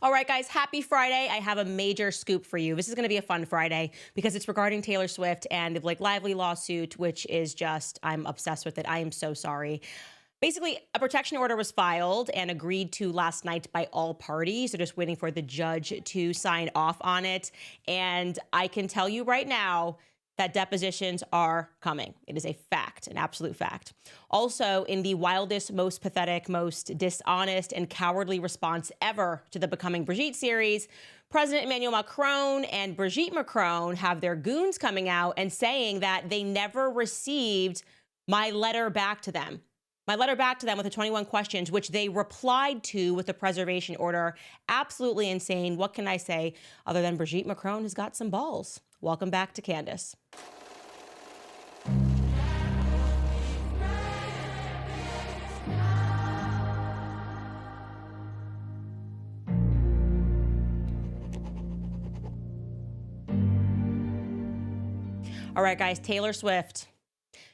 All right, guys, happy Friday. I have a major scoop for you. This is going to be a fun Friday because it's regarding Taylor Swift and the Blake Lively lawsuit, which is just, I'm obsessed with it. I am so sorry. Basically, a protection order was filed and agreed to last night by all parties. They're just waiting for the judge to sign off on it. And I can tell you right now that depositions are coming. It is a fact, an absolute fact. Also, in the wildest, most pathetic, most dishonest, and cowardly response ever to the Becoming Brigitte series, President Emmanuel Macron and Brigitte Macron have their goons coming out and saying that they never received my letter back to them. My letter back to them with the 21 questions, which they replied to with the preservation order. Absolutely insane. What can I say other than Brigitte Macron has got some balls? Welcome back to Candace. All right, guys, Taylor Swift.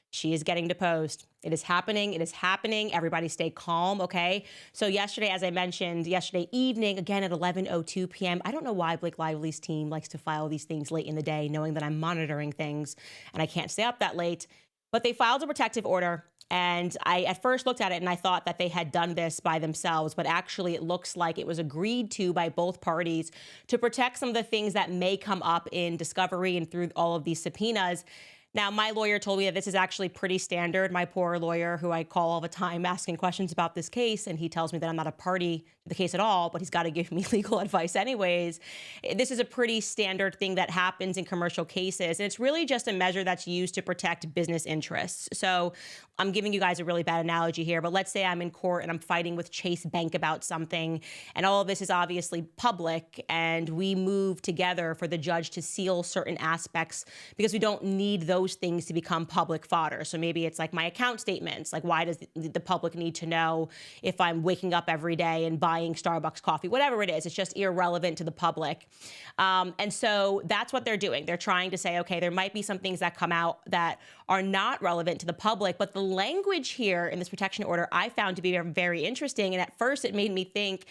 She is getting deposed. It is happening. It is happening. Everybody stay calm, okay? So yesterday, as I mentioned, yesterday evening, again at 11:02 p.m., I don't know why Blake Lively's team likes to file these things late in the day, knowing that I'm monitoring things and I can't stay up that late. But they filed a protective order. And I at first looked at it and I thought that they had done this by themselves, but actually it looks like it was agreed to by both parties to protect some of the things that may come up in discovery and through all of these subpoenas. Now, my lawyer told me that this is actually pretty standard. My poor lawyer, who I call all the time asking questions about this case, and he tells me that I'm not a party to the case at all, but he's got to give me legal advice anyways. This is a pretty standard thing that happens in commercial cases, and it's really just a measure that's used to protect business interests. So I'm giving you guys a really bad analogy here, but let's say I'm in court and I'm fighting with Chase Bank about something, and all of this is obviously public, and we move together for the judge to seal certain aspects because we don't need those things to become public fodder. So maybe it's like my account statements. Like, why does the public need to know if I'm waking up every day and buying Starbucks coffee? Whatever it is, it's just irrelevant to the public. And so that's what they're doing. They're trying to say, okay, there might be some things that come out that are not relevant to the public, but the language here in this protection order I found to be very interesting. And at first it made me think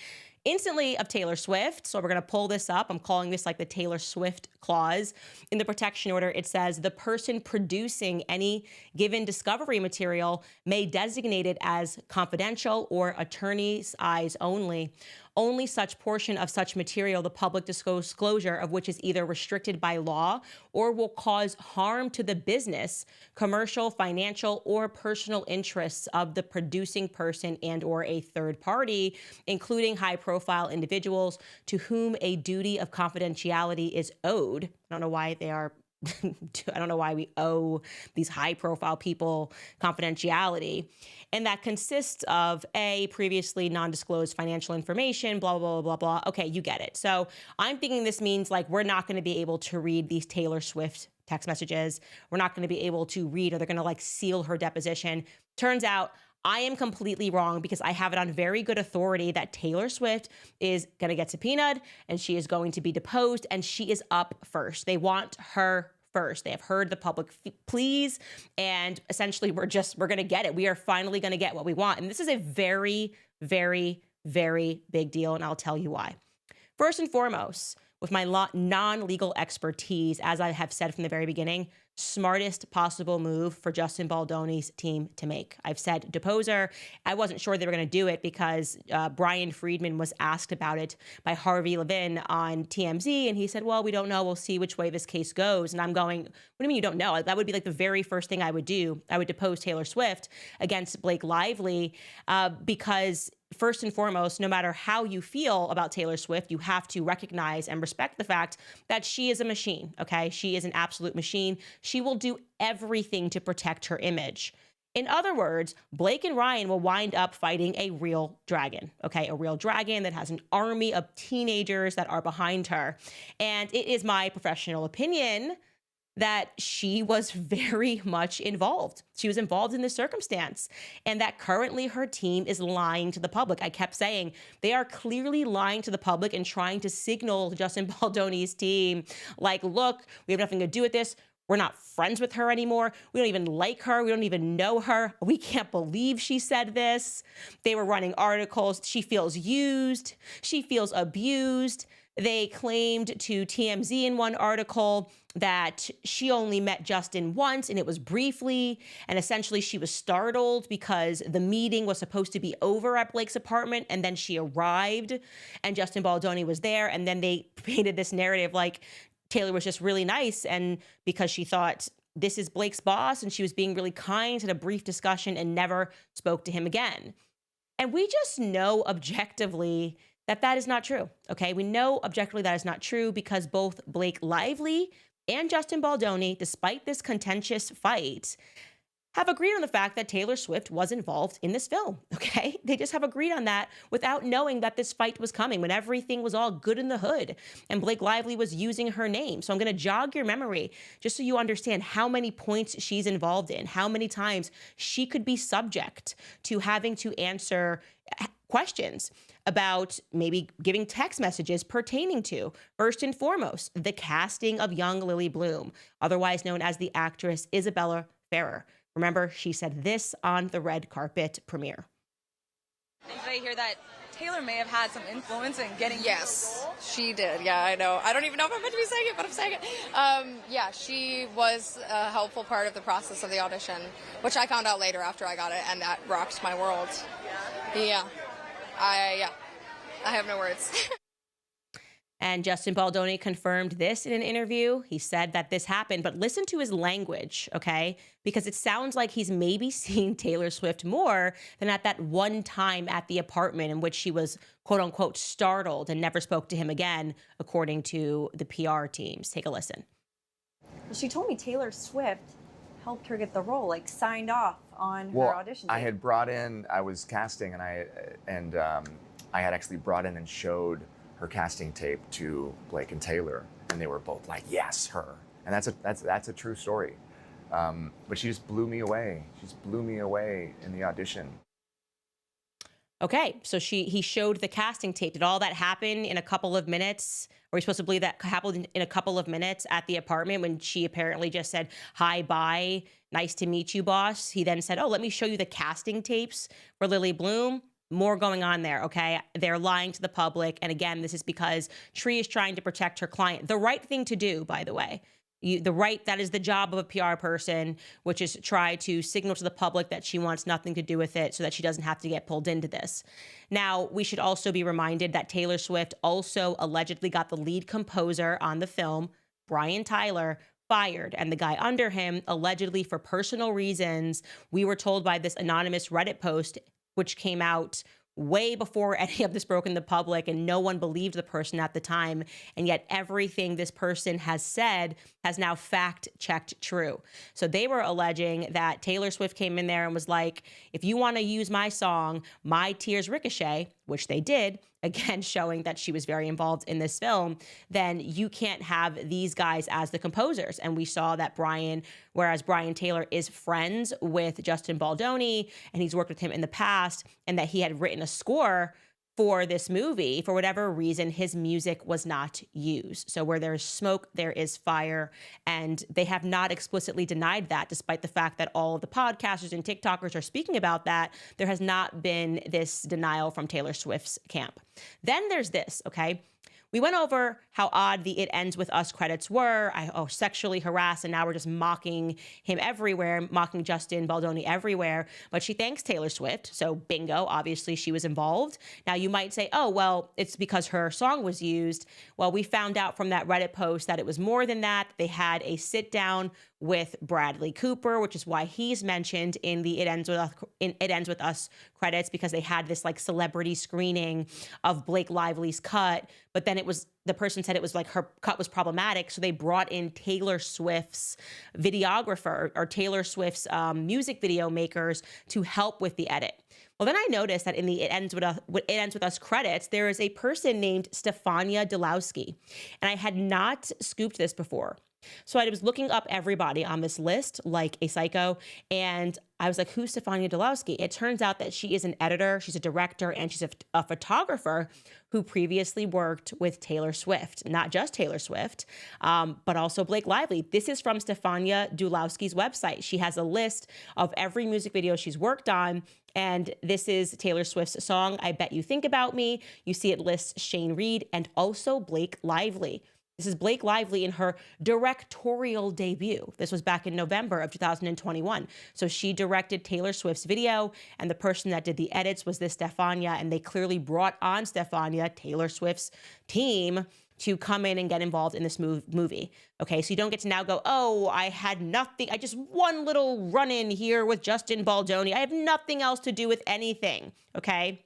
instantly of Taylor Swift. So we're going to pull this up. I'm calling this like the Taylor Swift clause. In the protection order, it says the person producing any given discovery material may designate it as confidential or attorney's eyes only. Only such portion of such material, the public disclosure of which is either restricted by law or will cause harm to the business, commercial, financial, or personal interests of the producing person and or a third party, including high-profile individuals to whom a duty of confidentiality is owed. I don't know why they are I don't know why we owe these high-profile people confidentiality. And that consists of A, previously non-disclosed financial information, blah, blah, blah, blah, blah. Okay, you get it. So I'm thinking this means like we're not going to be able to read these Taylor Swift text messages. We're not going to be able to read, or they're going to like seal her deposition. Turns out I am completely wrong because I have it on very good authority that Taylor Swift is going to get subpoenaed and she is going to be deposed and she is up first. They want her first. They have heard the public pleas, and essentially we're going to get it. We are finally going to get what we want. And this is a very, very, very big deal, and I'll tell you why. First and foremost, with my non-legal expertise, as I have said from the very beginning, smartest possible move for Justin Baldoni's team to make. I've said depose her. I wasn't sure they were going to do it because Brian Friedman was asked about it by Harvey Levin on TMZ, and he said, well, we don't know. We'll see which way this case goes. And I'm going, what do you mean you don't know? That would be like the very first thing I would do. I would depose Taylor Swift against Blake Lively because first and foremost, no matter how you feel about Taylor Swift, you have to recognize and respect the fact that she is a machine, okay? She is an absolute machine. She will do everything to protect her image. In other words, Blake and Ryan will wind up fighting a real dragon, okay? A real dragon that has an army of teenagers that are behind her. And it is my professional opinion that she was very much involved. She was involved in this circumstance, and that currently her team is lying to the public. I kept saying they are clearly lying to the public and trying to signal Justin Baldoni's team, like, look, we have nothing to do with this. We're not friends with her anymore. We don't even like her. We don't even know her. We can't believe she said this. They were running articles. She feels used. She feels abused. They claimed to TMZ in one article that she only met Justin once and it was briefly. And essentially she was startled because the meeting was supposed to be over at Blake's apartment. And then she arrived and Justin Baldoni was there. And then they painted this narrative like Taylor was just really nice. And because she thought this is Blake's boss and she was being really kind, had a brief discussion and never spoke to him again. And we just know objectively that that is not true, okay? We know objectively that is not true because both Blake Lively and Justin Baldoni, despite this contentious fight, have agreed on the fact that Taylor Swift was involved in this film, okay? They just have agreed on that without knowing that this fight was coming, when everything was all good in the hood and Blake Lively was using her name. So I'm gonna jog your memory just so you understand how many points she's involved in, how many times she could be subject to having to answer questions about maybe giving text messages pertaining to, first and foremost, the casting of young Lily Bloom, otherwise known as the actress Isabella Ferrer. Remember, she said this on the red carpet premiere. Did I hear that Taylor may have had some influence in getting Yes, she did. Yeah, I know. I don't even know if I'm meant to be saying it, but I'm saying it. Yeah, she was a helpful part of the process of the audition, which I found out later after I got it, and that rocked my world. Yeah. I have no words. And Justin Baldoni confirmed this in an interview. He said that this happened, but listen to his language, okay? Because it sounds like he's maybe seen Taylor Swift more than at that one time at the apartment in which she was, quote unquote, startled and never spoke to him again, according to the PR teams. Take a listen. She told me Taylor Swift helped her get the role, like signed off on her audition tape. I had brought in, I was casting, and I had actually brought in and showed her casting tape to Blake and Taylor, and they were both like, "Yes, her." And that's a true story. But she just blew me away. She just blew me away in the audition. Okay, so he showed the casting tape. Did all that happen in a couple of minutes? Or are we supposed to believe that happened in a couple of minutes at the apartment when she apparently just said, "Hi, bye, nice to meet you, boss"? He then said, "Oh, let me show you the casting tapes for Lily Bloom." More going on there, okay? They're lying to the public. And again, this is because Tree is trying to protect her client. The right thing to do, by the way. That is the job of a PR person, which is try to signal to the public that she wants nothing to do with it so that she doesn't have to get pulled into this. Now, we should also be reminded that Taylor Swift also allegedly got the lead composer on the film, Brian Tyler, fired, and the guy under him, allegedly for personal reasons. We were told by this anonymous Reddit post, which came out way before any of this broke in the public, and no one believed the person at the time. And yet everything this person has said has now fact-checked true. So they were alleging that Taylor Swift came in there and was like, if you want to use my song, My Tears Ricochet, which they did, again, showing that she was very involved in this film, then you can't have these guys as the composers. And we saw that whereas Brian Taylor is friends with Justin Baldoni, and he's worked with him in the past, and that he had written a score for this movie, for whatever reason, his music was not used. So where there is smoke, there is fire. And they have not explicitly denied that, despite the fact that all of the podcasters and TikTokers are speaking about that. There has not been this denial from Taylor Swift's camp. Then there's this, okay? We went over how odd the It Ends With Us credits were. Sexually harassed, and now we're just mocking him everywhere, mocking Justin Baldoni everywhere. But she thanks Taylor Swift, so bingo, obviously she was involved. Now you might say, oh, well, it's because her song was used. Well, we found out from that Reddit post that it was more than that. They had a sit down with Bradley Cooper, which is why he's mentioned in the It Ends With Us credits, because they had this like celebrity screening of Blake Lively's cut, but then the person said it was like her cut was problematic, so they brought in Taylor Swift's videographer or Taylor Swift's music video makers to help with the edit. Well, then I noticed that in the It Ends With Us credits, there is a person named Stefania Delowski, and I had not scooped this before. So I was looking up everybody on this list like a psycho, and I was like, who's Stefania Dulowski? It turns out that she is an editor, she's a director, and she's a photographer who previously worked with Taylor Swift. Not just Taylor Swift, but also Blake Lively. This is from Stefania Dulowski's website. She has a list of every music video she's worked on, and this is Taylor Swift's song, I Bet You Think About Me. You see it lists Shane Reed and also Blake Lively. This is Blake Lively in her directorial debut. This was back in November of 2021. So she directed Taylor Swift's video, and the person that did the edits was this Stefania, and they clearly brought on Stefania, Taylor Swift's team, to come in and get involved in this movie. Okay, so you don't get to now go, oh, I had nothing, I just one little run-in here with Justin Baldoni. I have nothing else to do with anything, okay?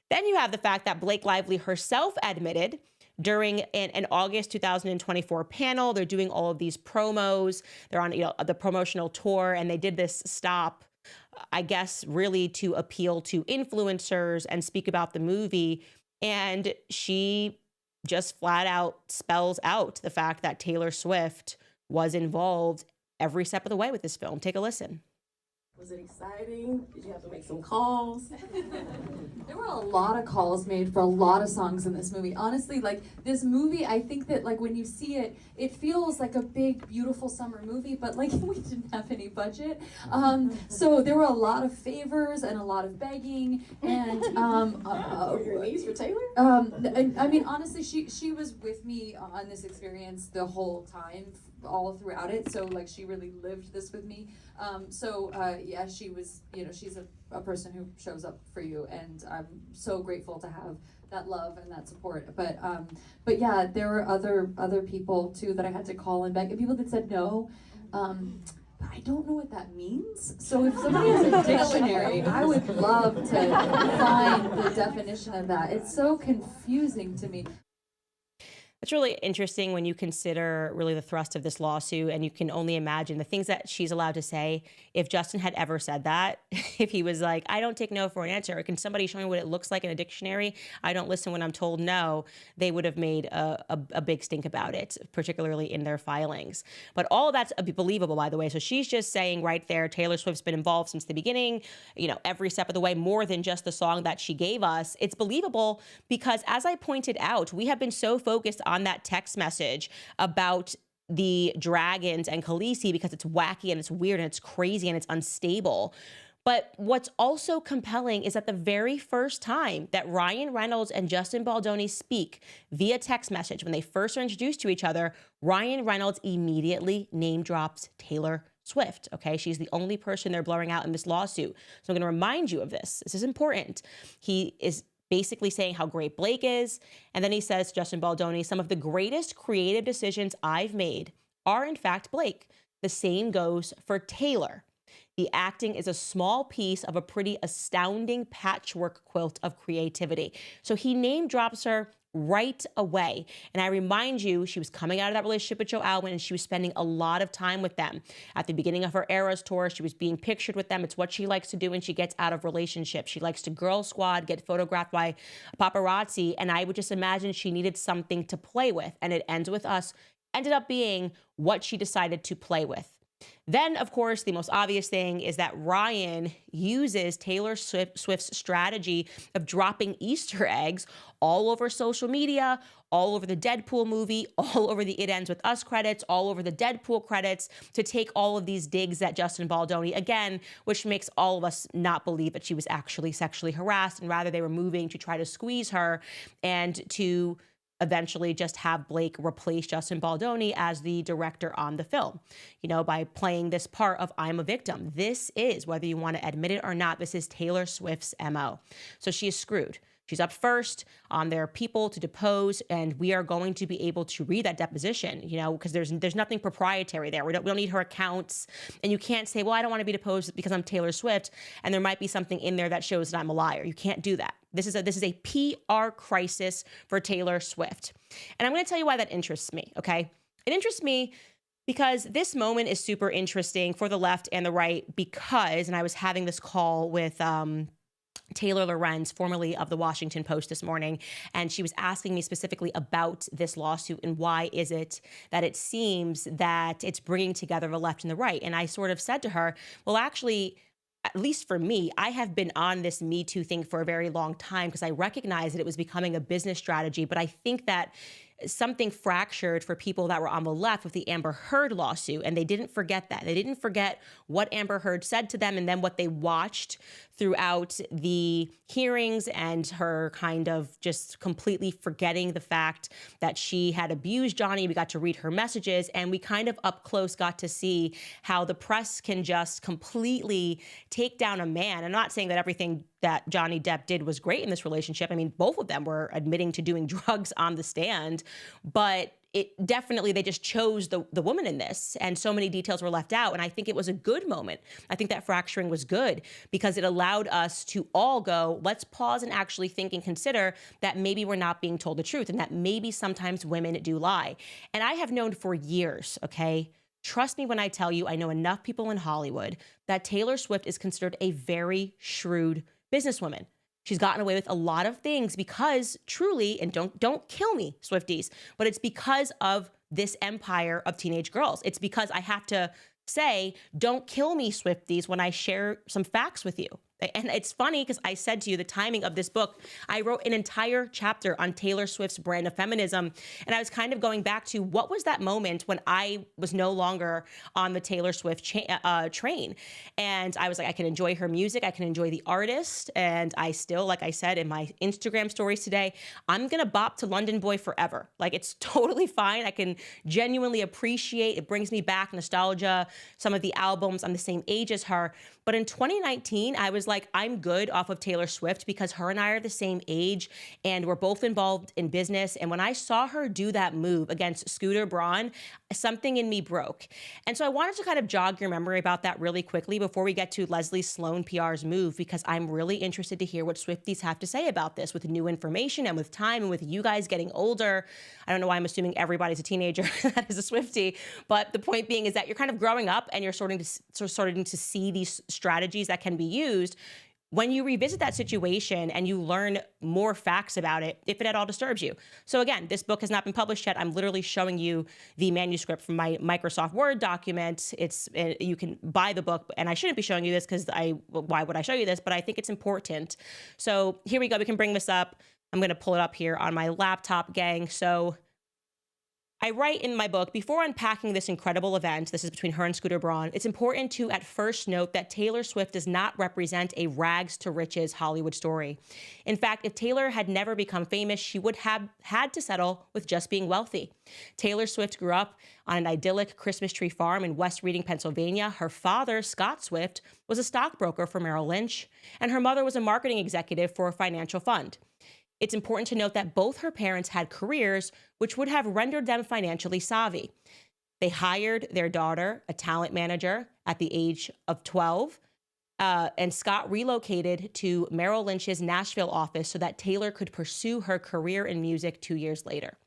Then you have the fact that Blake Lively herself admitted during an August 2024 panel, they're doing all of these promos. They're on the promotional tour, and they did this stop, I guess, really to appeal to influencers and speak about the movie. And she just flat out spells out the fact that Taylor Swift was involved every step of the way with this film. Take a listen. Was it exciting? Did you have to make some calls? There were a lot of calls made for a lot of songs in this movie. Honestly, like this movie, I think that like when you see it, it feels like a big, beautiful summer movie, but like we didn't have any budget. So there were a lot of favors and a lot of begging and your knees for Taylor? I mean, honestly, she was with me on this experience the whole time, all throughout it. So like she really lived this with me. Yeah, she was, she's a person who shows up for you, and I'm so grateful to have that love and that support. But yeah, there were other people too that I had to call and beg, and people that said no. But I don't know what that means. So if somebody has a dictionary, I would love to find the definition of that. It's so confusing to me. It's really interesting when you consider really the thrust of this lawsuit, and you can only imagine the things that she's allowed to say. If Justin had ever said that, if he was like, I don't take no for an answer, or can somebody show me what it looks like in a dictionary? I don't listen when I'm told no. They would have made a big stink about it, particularly in their filings. But all of that's believable, by the way. So she's just saying right there, Taylor Swift's been involved since the beginning, every step of the way, more than just the song that she gave us. It's believable because, as I pointed out, we have been so focused on that text message about the dragons and Khaleesi because it's wacky and it's weird and it's crazy and it's unstable. But what's also compelling is that the very first time that Ryan Reynolds and Justin Baldoni speak via text message, when they first are introduced to each other, Ryan Reynolds immediately name drops Taylor Swift. Okay, she's the only person they're blurring out in this lawsuit. So I'm going to remind you of this. This is important. He is basically saying how great Blake is. And then he says to Justin Baldoni, some of the greatest creative decisions I've made are in fact Blake. The same goes for Taylor. The acting is a small piece of a pretty astounding patchwork quilt of creativity. So he name drops her right away. And I remind you, she was coming out of that relationship with Joe Alwyn, and she was spending a lot of time with them. At the beginning of her Eras tour, she was being pictured with them. It's what she likes to do when she gets out of relationships. She likes to girl squad, get photographed by paparazzi, and I would just imagine she needed something to play with. And it ends with us, ended up being what she decided to play with. Then, of course, the most obvious thing is that Ryan uses Taylor Swift's strategy of dropping Easter eggs all over social media, all over the Deadpool movie, all over the It Ends With Us credits, all over the Deadpool credits, to take all of these digs at Justin Baldoni, again, which makes all of us not believe that she was actually sexually harassed, and rather they were moving to try to squeeze her and to eventually just have Blake replace Justin Baldoni as the director on the film, by playing this part of I'm a victim. This is, whether you want to admit it or not, this is Taylor Swift's MO. So she is screwed. She's up first on their people to depose, and we are going to be able to read that deposition, because there's nothing proprietary there. We don't need her accounts, and you can't say, well, I don't want to be deposed because I'm Taylor Swift, and there might be something in there that shows that I'm a liar. You can't do that. This is a PR crisis for Taylor Swift. And I'm going to tell you why that interests me, okay? It interests me because this moment is super interesting for the left and the right because, and I was having this call with Taylor Lorenz, formerly of the Washington Post, this morning, and she was asking me specifically about this lawsuit and why is it that it seems that it's bringing together the left and the right. And I sort of said to her, well, actually, at least for me, I have been on this Me Too thing for a very long time because I recognized that it was becoming a business strategy. But I think that something fractured for people that were on the left with the Amber Heard lawsuit, and they didn't forget that. They didn't forget what Amber Heard said to them and then what they watched throughout the hearings and her kind of just completely forgetting the fact that she had abused Johnny. We got to read her messages, and we kind of up close got to see how the press can just completely take down a man. I'm not saying that everything that Johnny Depp did was great in this relationship. I mean, both of them were admitting to doing drugs on the stand, but it definitely, they just chose the woman in this, and so many details were left out. And I think it was a good moment. I think that fracturing was good because it allowed us to all go, let's pause and actually think and consider that maybe we're not being told the truth and that maybe sometimes women do lie. And I have known for years, okay? Trust me when I tell you, I know enough people in Hollywood that Taylor Swift is considered a very shrewd businesswoman. She's gotten away with a lot of things because truly, and don't kill me, Swifties, but it's because of this empire of teenage girls. It's because I have to say, don't kill me, Swifties, when I share some facts with you. And it's funny because I said to you the timing of this book, I wrote an entire chapter on Taylor Swift's brand of feminism. And I was kind of going back to what was that moment when I was no longer on the Taylor Swift train. And I was like, I can enjoy her music. I can enjoy the artist. And I still, like I said in my Instagram stories today, I'm going to bop to London Boy forever. Like, it's totally fine. I can genuinely appreciate, it brings me back nostalgia, some of the albums. I'm the same age as her. But in 2019, I was like, I'm good off of Taylor Swift because her and I are the same age and we're both involved in business. And when I saw her do that move against Scooter Braun, something in me broke. And so I wanted to kind of jog your memory about that really quickly before we get to Leslie Sloan PR's move, because I'm really interested to hear what Swifties have to say about this with new information and with time and with you guys getting older. I don't know why I'm assuming everybody's a teenager that is a Swiftie, but the point being is that you're kind of growing up and you're starting to see these strategies that can be used. When you revisit that situation and you learn more facts about it, if it at all disturbs you. So again, this book has not been published yet. I'm literally showing you the manuscript from my Microsoft Word document. You can buy the book, and I shouldn't be showing you this because why would I show you this? But I think it's important. So here we go. We can bring this up. I'm going to pull it up here on my laptop, gang. So I write in my book, before unpacking this incredible event, this is between her and Scooter Braun, it's important to at first note that Taylor Swift does not represent a rags to riches Hollywood story. In fact, if Taylor had never become famous, she would have had to settle with just being wealthy. Taylor Swift grew up on an idyllic Christmas tree farm in West Reading, Pennsylvania. Her father, Scott Swift, was a stockbroker for Merrill Lynch, and her mother was a marketing executive for a financial fund. It's important to note that both her parents had careers which would have rendered them financially savvy. They hired their daughter, a talent manager, at the age of 12, and Scott relocated to Merrill Lynch's Nashville office so that Taylor could pursue her career in music 2 years later.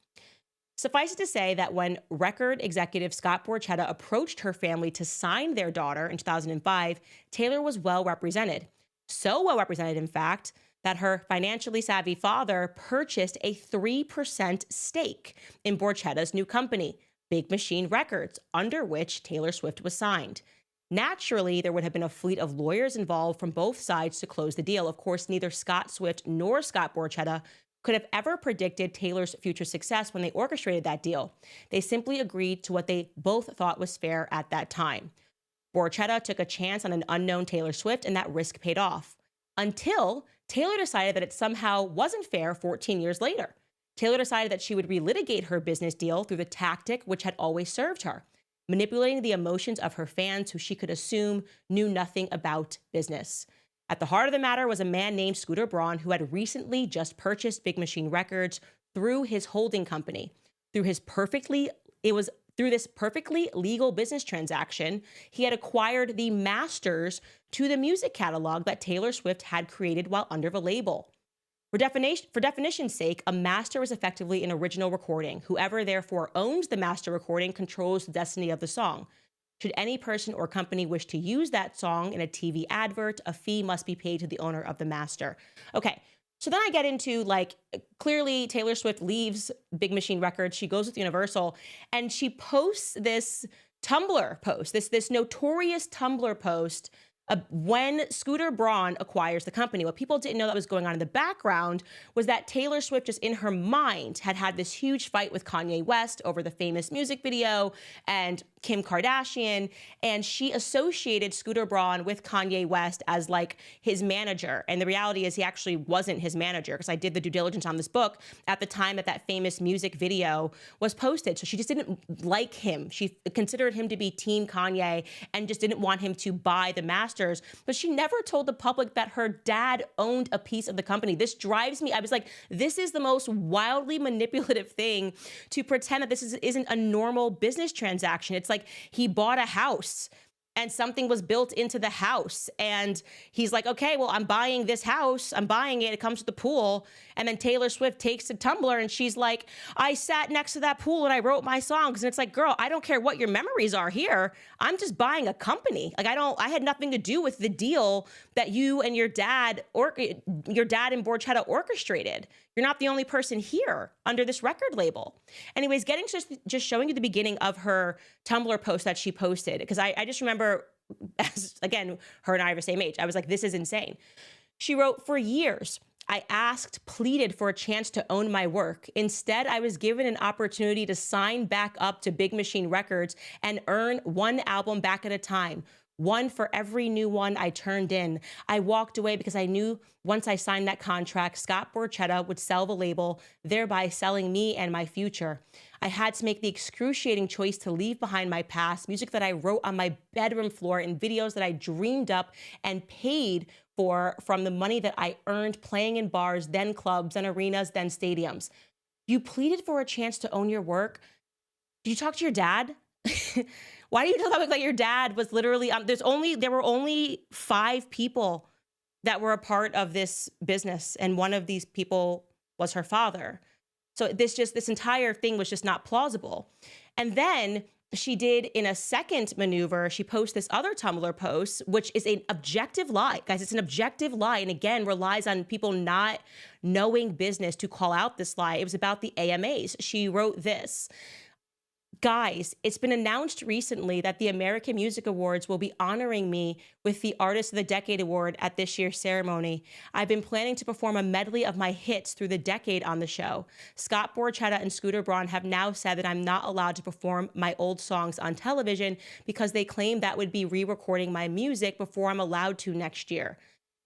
Suffice it to say that when record executive Scott Borchetta approached her family to sign their daughter in 2005, Taylor was well represented. So well represented, in fact, that her financially savvy father purchased a 3% stake in Borchetta's new company, Big Machine Records, under which Taylor Swift was signed. Naturally, there would have been a fleet of lawyers involved from both sides to close the deal. Of course, neither Scott Swift nor Scott Borchetta could have ever predicted Taylor's future success when they orchestrated that deal. They simply agreed to what they both thought was fair at that time. Borchetta took a chance on an unknown Taylor Swift, and that risk paid off. Until Taylor decided that it somehow wasn't fair 14 years later. Taylor decided that she would relitigate her business deal through the tactic which had always served her, manipulating the emotions of her fans who she could assume knew nothing about business. At the heart of the matter was a man named Scooter Braun who had recently just purchased Big Machine Records through his holding company. Through this perfectly legal business transaction, he had acquired the masters to the music catalog that Taylor Swift had created while under the label. For definition's sake, a master is effectively an original recording. Whoever therefore owns the master recording controls the destiny of the song. Should any person or company wish to use that song in a TV advert, a fee must be paid to the owner of the master. Okay. So then I get into like, clearly Taylor Swift leaves Big Machine Records. She goes with Universal and she posts this Tumblr post, this notorious Tumblr post when Scooter Braun acquires the company. What people didn't know that was going on in the background was that Taylor Swift, just in her mind, had this huge fight with Kanye West over the famous music video and Kim Kardashian, and she associated Scooter Braun with Kanye West as like his manager. And the reality is he actually wasn't his manager, because I did the due diligence on this book at the time that famous music video was posted. So she just didn't like him. She considered him to be Team Kanye and just didn't want him to buy the masters. But she never told the public that her dad owned a piece of the company. This drives me. I was like, this is the most wildly manipulative thing, to pretend that this isn't a normal business transaction. It's like he bought a house and something was built into the house. And he's like, okay, well, I'm buying this house. I'm buying it. It comes with the pool. And then Taylor Swift takes to Tumblr and she's like, I sat next to that pool and I wrote my songs. And it's like, girl, I don't care what your memories are here. I'm just buying a company. Like, I had nothing to do with the deal that you and your dad and Borchetta orchestrated. You're not the only person here under this record label. Anyways, getting to just showing you the beginning of her Tumblr post that she posted, because I just remember, again, her and I are the same age. I was like, this is insane. She wrote, for years, I asked, pleaded for a chance to own my work. Instead, I was given an opportunity to sign back up to Big Machine Records and earn one album back at a time. One for every new one I turned in. I walked away because I knew once I signed that contract, Scott Borchetta would sell the label, thereby selling me and my future. I had to make the excruciating choice to leave behind my past, music that I wrote on my bedroom floor and videos that I dreamed up and paid for from the money that I earned playing in bars, then clubs, then arenas, then stadiums. You pleaded for a chance to own your work. Did you talk to your dad? Why do you tell me like your dad was literally there were only 5 people that were a part of this business, and one of these people was her father. So this entire thing was just not plausible. And then she did, in a second maneuver, she posted this other Tumblr post, which is an objective lie. Guys, it's an objective lie, and again, relies on people not knowing business to call out this lie. It was about the AMAs. She wrote this. Guys, it's been announced recently that the American Music Awards will be honoring me with the Artist of the Decade Award at this year's ceremony. I've been planning to perform a medley of my hits through the decade on the show. Scott Borchetta and Scooter Braun have now said that I'm not allowed to perform my old songs on television because they claim that would be re-recording my music before I'm allowed to next year.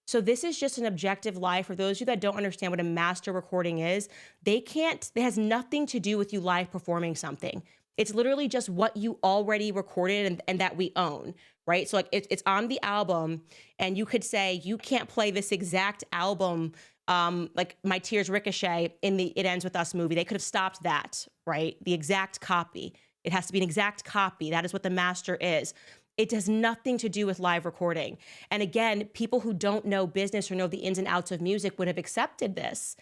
So this is just an objective lie. For those of you that don't understand what a master recording is, it has nothing to do with you live performing something. It's literally just what you already recorded and that we own, right? So like it's on the album, and you could say you can't play this exact album, like My Tears Ricochet in the It Ends With Us movie. They could have stopped that, right? The exact copy. It has to be an exact copy. That is what the master is. It has nothing to do with live recording. And again, people who don't know business or know the ins and outs of music would have accepted this.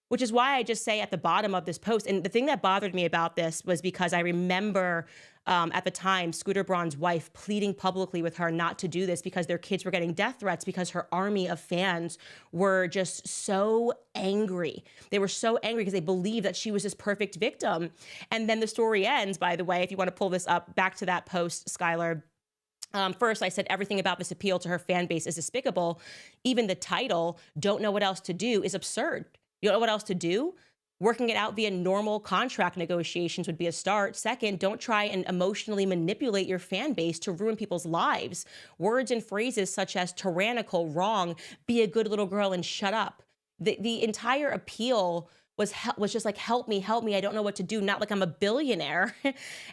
Which is why I just say at the bottom of this post, and the thing that bothered me about this was because I remember at the time Scooter Braun's wife pleading publicly with her not to do this because their kids were getting death threats because her army of fans were just so angry. They were so angry because they believed that she was this perfect victim. And then the story ends, by the way, if you want to pull this up, back to that post, Skylar. First, I said everything about this appeal to her fan base is despicable. Even the title, Don't Know What Else to Do, is absurd. You don't know what else to do? Working it out via normal contract negotiations would be a start. Second, don't try and emotionally manipulate your fan base to ruin people's lives. Words and phrases such as tyrannical, wrong, be a good little girl and shut up. The entire appeal was just like, help me, I don't know what to do. Not like I'm a billionaire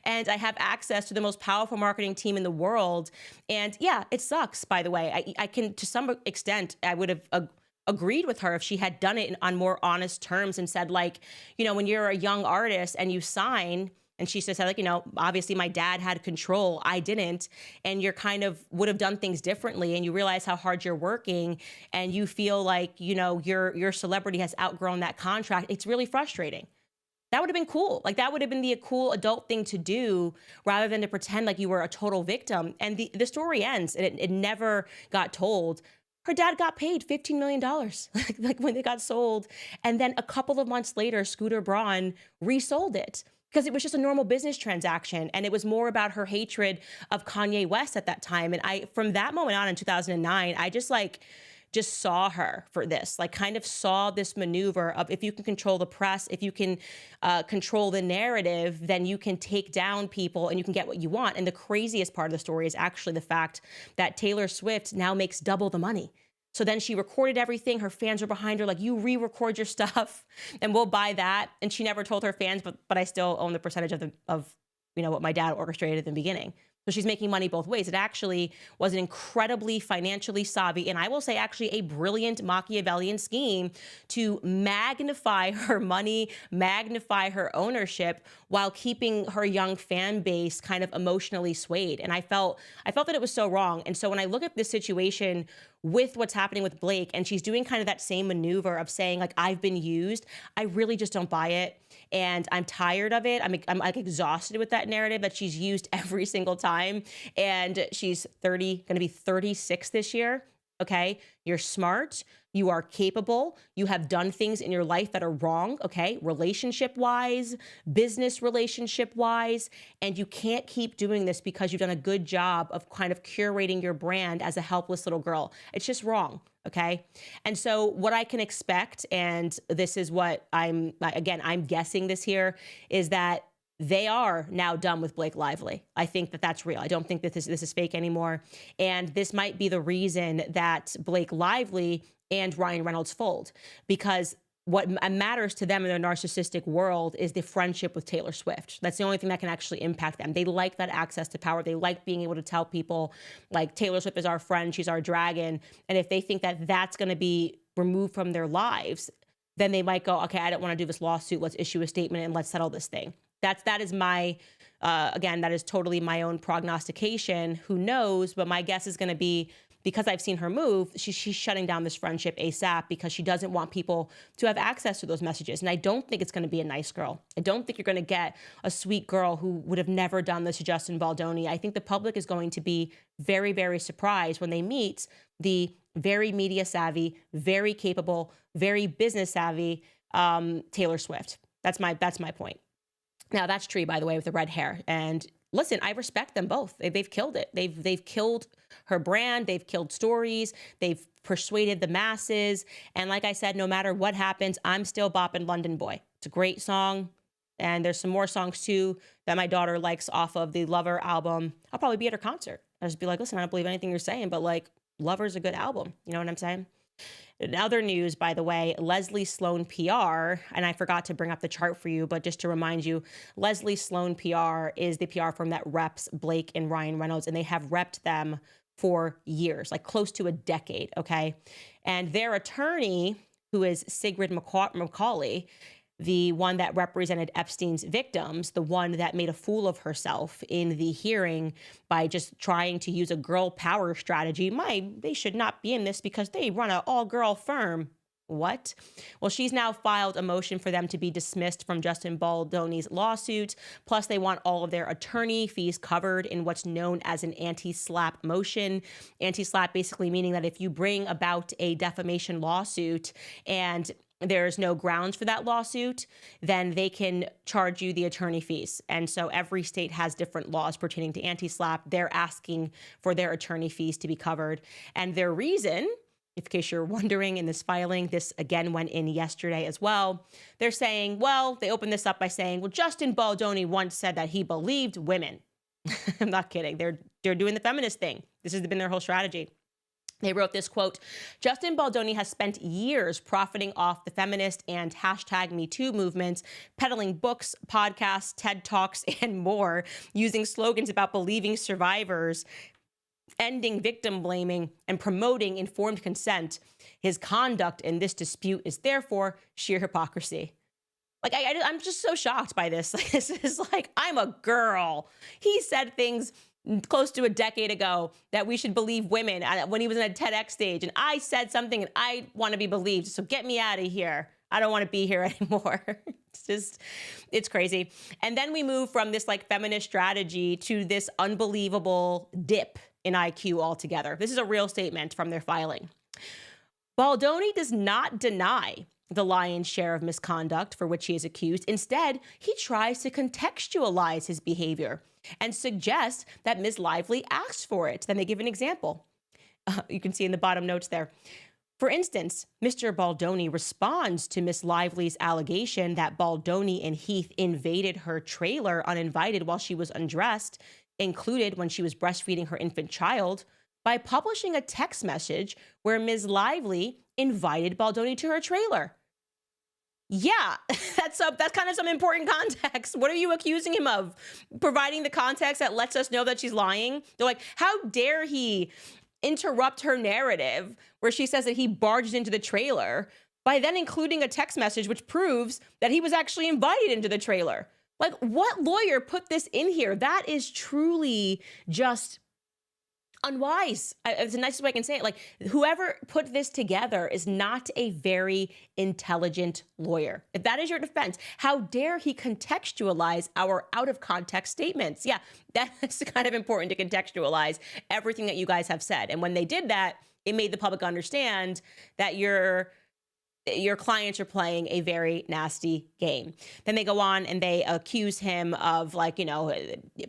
and I have access to the most powerful marketing team in the world. And yeah, it sucks, by the way. I can, to some extent, I would have agreed with her if she had done it on more honest terms and said, like, you know, when you're a young artist and you sign, and she said, like, you know, obviously my dad had control, I didn't, and you're kind of would have done things differently, and you realize how hard you're working, and you feel like, you know, your celebrity has outgrown that contract. It's really frustrating. That would have been cool. Like that would have been the cool adult thing to do rather than to pretend like you were a total victim. And the story ends, and it never got told. Her dad got paid $15 million, like when they got sold. And then a couple of months later, Scooter Braun resold it because it was just a normal business transaction. And it was more about her hatred of Kanye West at that time. And from that moment on in 2009, I just saw her for this, like kind of saw this maneuver of if you can control the press, if you can control the narrative, then you can take down people and you can get what you want. And the craziest part of the story is actually the fact that Taylor Swift now makes double the money. So then she recorded everything. Her fans were behind her, like, you re-record your stuff and we'll buy that. And she never told her fans, but I still own the percentage of what my dad orchestrated at the beginning. So she's making money both ways. It actually was an incredibly financially savvy, and I will say actually a brilliant Machiavellian scheme to magnify her money, magnify her ownership while keeping her young fan base kind of emotionally swayed. And I felt that it was so wrong. And so when I look at this situation with what's happening with Blake, and she's doing kind of that same maneuver of saying, like, I've been used, I really just don't buy it. And I'm tired of it. I'm like exhausted with that narrative that she's used every single time. And she's going to be 36 this year. Okay. You're smart. You are capable. You have done things in your life that are wrong. Okay. Relationship wise, business relationship wise. And you can't keep doing this because you've done a good job of kind of curating your brand as a helpless little girl. It's just wrong. Okay. And so what I can expect, and this is what I'm guessing this here, is that they are now done with Blake Lively. I think that that's real. I don't think that this is fake anymore. And this might be the reason that Blake Lively and Ryan Reynolds fold, because what matters to them in their narcissistic world is the friendship with Taylor Swift. That's the only thing that can actually impact them. They like that access to power. They like being able to tell people, like, Taylor Swift is our friend, she's our dragon. And if they think that that's going to be removed from their lives, then they might go, okay, I don't want to do this lawsuit. Let's issue a statement and let's settle this thing. That is my, again, that is totally my own prognostication. Who knows? But my guess is going to be, because I've seen her move, she's shutting down this friendship ASAP because she doesn't want people to have access to those messages. And I don't think it's going to be a nice girl. I don't think you're going to get a sweet girl who would have never done this to Justin Baldoni. I think the public is going to be very, very surprised when they meet the very media savvy, very capable, very business savvy Taylor Swift. That's my point. Now, that's Tree, by the way, with the red hair. And listen, I respect them both. They've killed it. They've killed her brand. They've killed stories. They've persuaded the masses. And like I said, no matter what happens, I'm still bopping London Boy. It's a great song. And there's some more songs, too, that my daughter likes off of the Lover album. I'll probably be at her concert. I'll just be like, listen, I don't believe anything you're saying, but, like, Lover's a good album. You know what I'm saying? In other news, by the way, Leslie Sloan PR, and I forgot to bring up the chart for you, but just to remind you, Leslie Sloan PR is the PR firm that reps Blake and Ryan Reynolds, and they have repped them for years, like close to a decade, okay? And their attorney, who is Sigrid Macaulay, the one that represented Epstein's victims, the one that made a fool of herself in the hearing by just trying to use a girl power strategy. They should not be in this because they run an all-girl firm. What? Well, she's now filed a motion for them to be dismissed from Justin Baldoni's lawsuit. Plus, they want all of their attorney fees covered in what's known as an anti-SLAPP motion. Anti-SLAPP basically meaning that if you bring about a defamation lawsuit and there's no grounds for that lawsuit, then they can charge you the attorney fees. And so every state has different laws pertaining to anti-SLAPP. They're asking for their attorney fees to be covered. And their reason, in case you're wondering, in this filing, this again went in yesterday as well. They're saying, well, they opened this up by saying, well, Justin Baldoni once said that he believed women. I'm not kidding. They're doing the feminist thing. This has been their whole strategy. They wrote this, quote, Justin Baldoni has spent years profiting off the feminist and #MeToo movements, peddling books, podcasts, TED Talks, and more, using slogans about believing survivors, ending victim blaming, and promoting informed consent. His conduct in this dispute is therefore sheer hypocrisy. Like, I'm just so shocked by this. Like, this is like, I'm a girl. He said things close to a decade ago that we should believe women when he was in a TEDx stage. And I said something and I want to be believed. So get me out of here. I don't want to be here anymore. It's crazy. And then we move from this like feminist strategy to this unbelievable dip in IQ altogether. This is a real statement from their filing. Baldoni does not deny the lion's share of misconduct for which he is accused. Instead, he tries to contextualize his behavior and suggests that Ms. Lively asked for it. Then they give an example. You can see in the bottom notes there. For instance, Mr. Baldoni responds to Ms. Lively's allegation that Baldoni and Heath invaded her trailer uninvited while she was undressed, included when she was breastfeeding her infant child, by publishing a text message where Ms. Lively invited Baldoni to her trailer. Yeah, that's kind of some important context. What are you accusing him of? Providing the context that lets us know that she's lying? They're like, how dare he interrupt her narrative where she says that he barged into the trailer by then including a text message which proves that he was actually invited into the trailer. Like, what lawyer put this in here? That is truly just unwise. It's the nicest way I can say it. Like, whoever put this together is not a very intelligent lawyer. If that is your defense, how dare he contextualize our out of context statements? Yeah, that's kind of important to contextualize everything that you guys have said. And when they did that, it made the public understand that your clients are playing a very nasty game. Then they go on and they accuse him of, like, you know,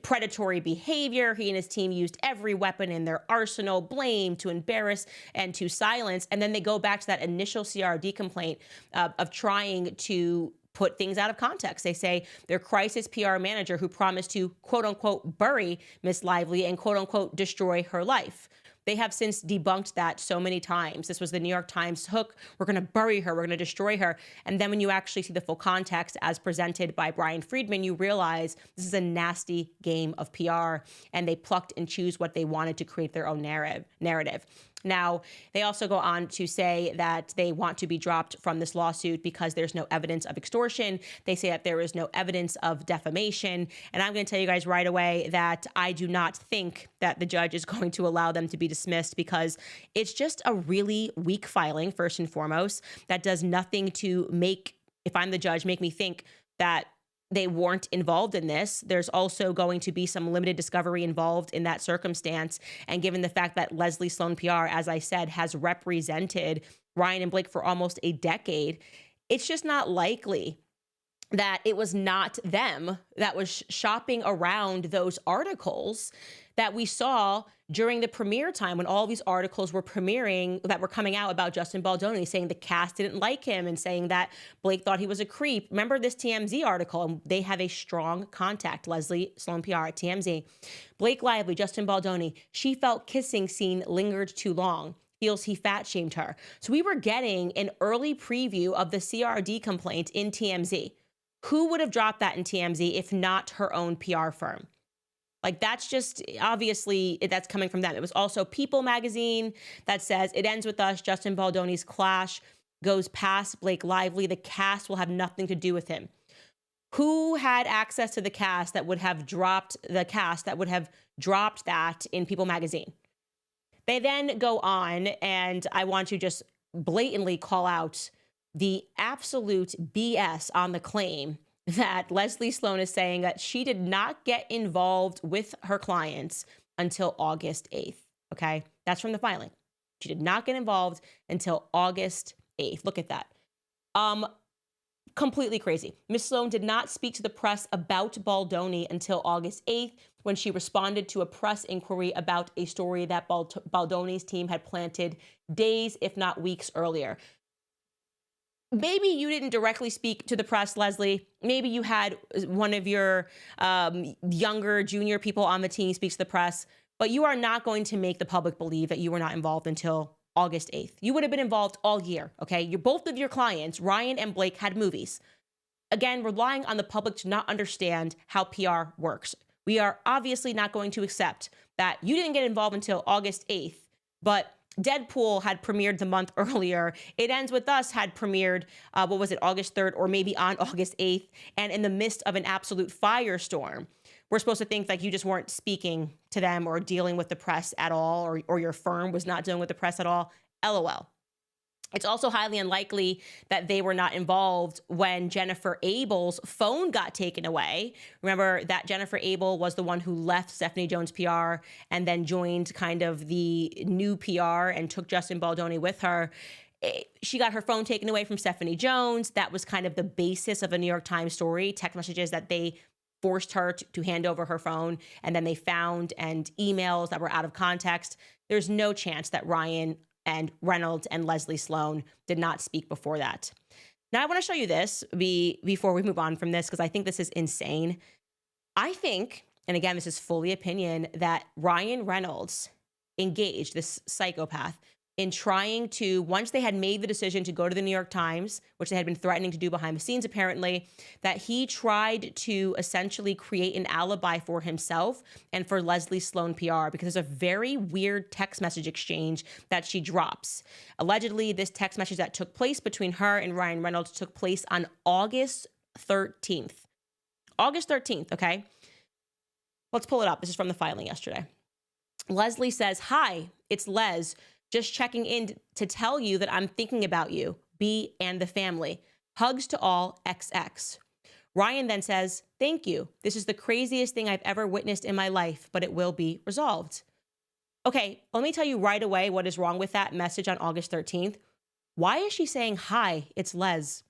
predatory behavior. He and his team used every weapon in their arsenal, blame, to embarrass, and to silence. And then they go back to that initial CRD complaint of trying to put things out of context. They say their crisis PR manager who promised to, quote unquote, bury Miss Lively and, quote unquote, destroy her life. They have since debunked that so many times. This was the New York Times hook. We're going to bury her. We're going to destroy her. And then when you actually see the full context as presented by Brian Friedman, you realize this is a nasty game of PR, and they plucked and choose what they wanted to create their own narrative. Now, they also go on to say that they want to be dropped from this lawsuit because there's no evidence of extortion. They say that there is no evidence of defamation. And I'm going to tell you guys right away that I do not think that the judge is going to allow them to be dismissed, because it's just a really weak filing, first and foremost, that does nothing to make, if I'm the judge, make me think that they weren't involved in this. There's also going to be some limited discovery involved in that circumstance. And given the fact that Leslie Sloan PR, as I said, has represented Ryan and Blake for almost a decade, it's just not likely that it was not them that was shopping around those articles that we saw during the premiere time, when all these articles were premiering that were coming out about Justin Baldoni, saying the cast didn't like him and saying that Blake thought he was a creep. Remember this TMZ article? And they have a strong contact, Leslie Sloan PR at TMZ. Blake Lively, Justin Baldoni, she felt kissing scene lingered too long. Feels he fat shamed her. So we were getting an early preview of the CRD complaint in TMZ. Who would have dropped that in TMZ if not her own PR firm? Like, that's just, obviously, that's coming from them. It was also People magazine that says, it ends with us. Justin Baldoni's clash goes past Blake Lively. The cast will have nothing to do with him. Who had access to the cast that would have dropped that in People magazine? They then go on, and I want to just blatantly call out the absolute BS on the claim that Leslie Sloan is saying that she did not get involved with her clients until August 8th, okay? That's from the filing. She did not get involved until August 8th. Look at that. Completely crazy. Ms. Sloan did not speak to the press about Baldoni until August 8th, when she responded to a press inquiry about a story that Baldoni's team had planted days, if not weeks earlier. Maybe you didn't directly speak to the press, Leslie. Maybe you had one of your younger, junior people on the team speak to the press, but you are not going to make the public believe that you were not involved until August 8th. You would have been involved all year, okay? Both of your clients, Ryan and Blake, had movies. Again, relying on the public to not understand how PR works. We are obviously not going to accept that you didn't get involved until August 8th, but Deadpool had premiered the month earlier. It Ends With Us had premiered, August 3rd, or maybe on August 8th, and in the midst of an absolute firestorm. We're supposed to think like you just weren't speaking to them or dealing with the press at all, or your firm was not dealing with the press at all. LOL. It's also highly unlikely that they were not involved when Jennifer Abel's phone got taken away. Remember that Jennifer Abel was the one who left Stephanie Jones' PR and then joined kind of the new PR and took Justin Baldoni with her. She got her phone taken away from Stephanie Jones. That was kind of the basis of a New York Times story, text messages that they forced her to hand over her phone, and then they found, and emails that were out of context. There's no chance that Ryan and Reynolds and Leslie Sloan did not speak before that. Now, I want to show you this before we move on from this, because I think this is insane. I think, and again, this is fully opinion, that Ryan Reynolds engaged, this psychopath, in trying to, once they had made the decision to go to the New York Times, which they had been threatening to do behind the scenes apparently, that he tried to essentially create an alibi for himself and for Leslie Sloan PR, because there's a very weird text message exchange that she drops. Allegedly, this text message that took place between her and Ryan Reynolds took place on August 13th. August 13th, okay? Let's pull it up. This is from the filing yesterday. Leslie says, "Hi, it's Les. Just checking in to tell you that I'm thinking about you, B and the family. Hugs to all, XX." Ryan then says, "Thank you. This is the craziest thing I've ever witnessed in my life, but it will be resolved." Okay, let me tell you right away what is wrong with that message on August 13th. Why is she saying, "Hi, it's Les"?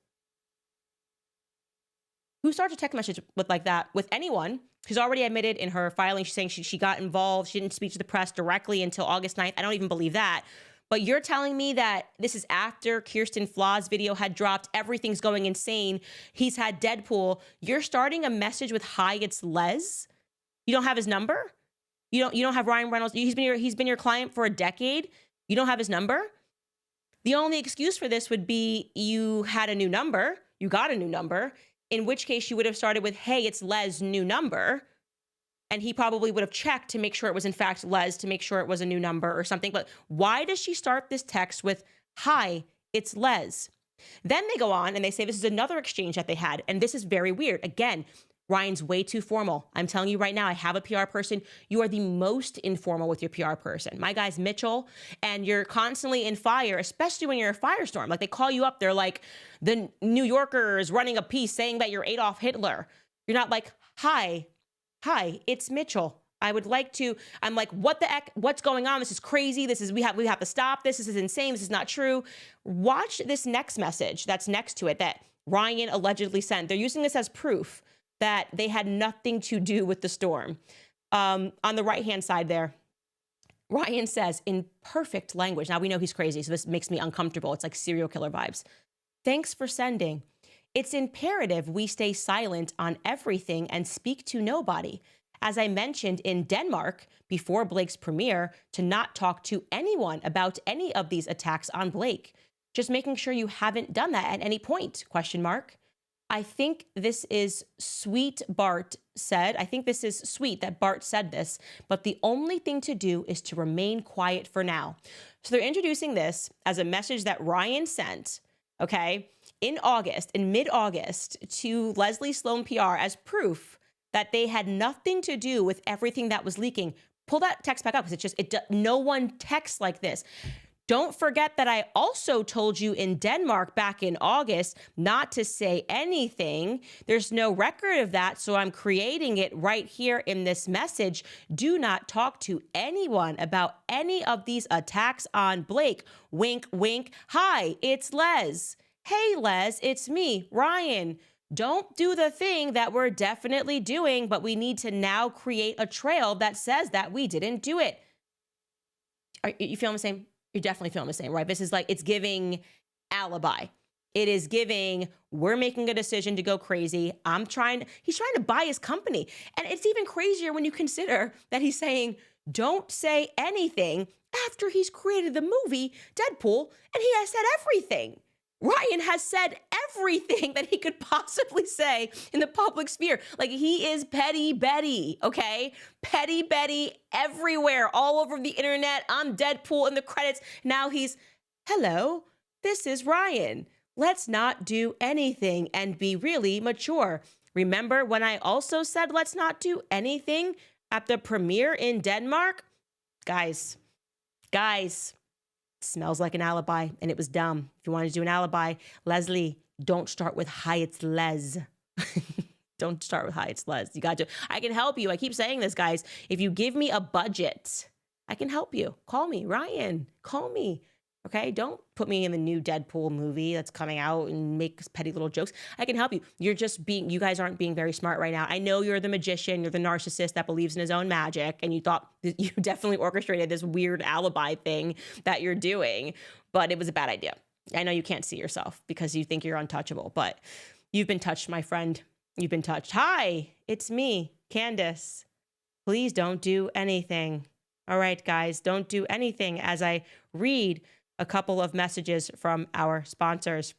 Who starts a text message with like that with anyone? She's already admitted in her filing, she's saying she got involved. She didn't speak to the press directly until August 9th. I don't even believe that. But you're telling me that this is after Kirsten Flaw's video had dropped. Everything's going insane. He's had Deadpool. You're starting a message with, "Hi, it's Les"? You don't have his number? You don't have Ryan Reynolds. He's been your client for a decade. You don't have his number? The only excuse for this would be you had a new number. You got a new number. In which case you would have started with, "Hey, it's Les' new number." And he probably would have checked to make sure it was in fact Les, to make sure it was a new number or something. But why does she start this text with, "Hi, it's Les"? Then they go on and they say this is another exchange that they had. And this is very weird. Again, Ryan's way too formal. I'm telling you right now, I have a PR person. You are the most informal with your PR person. My guy's Mitchell, and you're constantly in fire, especially when you're a firestorm. Like, they call you up, they're like, the New Yorker is running a piece saying that you're Adolf Hitler. You're not like, hi, it's Mitchell. I would like to, I'm like, what the heck, what's going on? This is crazy. We have to stop this. This is insane. This is not true. Watch this next message that's next to it that Ryan allegedly sent. They're using this as proof that they had nothing to do with the storm. On the right-hand side there, Ryan says in perfect language, now we know he's crazy, so this makes me uncomfortable. It's like serial killer vibes. "Thanks for sending. It's imperative we stay silent on everything and speak to nobody. As I mentioned in Denmark before Blake's premiere, to not talk to anyone about any of these attacks on Blake. Just making sure you haven't done that at any point, ? I think this is sweet, Bart said. I think this is sweet that Bart said this, but the only thing to do is to remain quiet for now." So they're introducing this as a message that Ryan sent, okay, in mid-August to Leslie Sloan PR as proof that they had nothing to do with everything that was leaking. Pull that text back up, because no one texts like this. Don't forget that I also told you in Denmark back in August not to say anything. There's no record of that, so I'm creating it right here in this message. Do not talk to anyone about any of these attacks on Blake. Wink, wink. Hi, it's Les. Hey, Les, it's me, Ryan. Don't do the thing that we're definitely doing, but we need to now create a trail that says that we didn't do it. Are you feeling the same? You're definitely feeling the same, right? This is like, it's giving alibi. It is giving, we're making a decision to go crazy. He's trying to buy his company. And it's even crazier when you consider that he's saying, don't say anything after he's created the movie Deadpool, and he has said everything. Ryan has said everything that he could possibly say in the public sphere. Like, he is Petty Betty, okay? Petty Betty everywhere, all over the internet. I'm Deadpool in the credits. Now he's, hello, this is Ryan. Let's not do anything and be really mature. Remember when I also said let's not do anything at the premiere in Denmark? Guys, Smells like an alibi, and it was dumb. If you wanted to do an alibi, Leslie, don't start with hi, it's Les. Don't start with hi, it's Les. You got to. I can help you. I keep saying this, guys. If you give me a budget, I can help you. Call me, Ryan. Call me. Okay? Don't put me in the new Deadpool movie that's coming out and make petty little jokes. I can help you. You guys aren't being very smart right now. I know you're the magician, you're the narcissist that believes in his own magic, and you thought you definitely orchestrated this weird alibi thing that you're doing, but it was a bad idea. I know you can't see yourself because you think you're untouchable, but you've been touched, my friend. You've been touched. Hi, it's me, Candace. Please don't do anything. All right, guys, don't do anything as I read a couple of messages from our sponsors.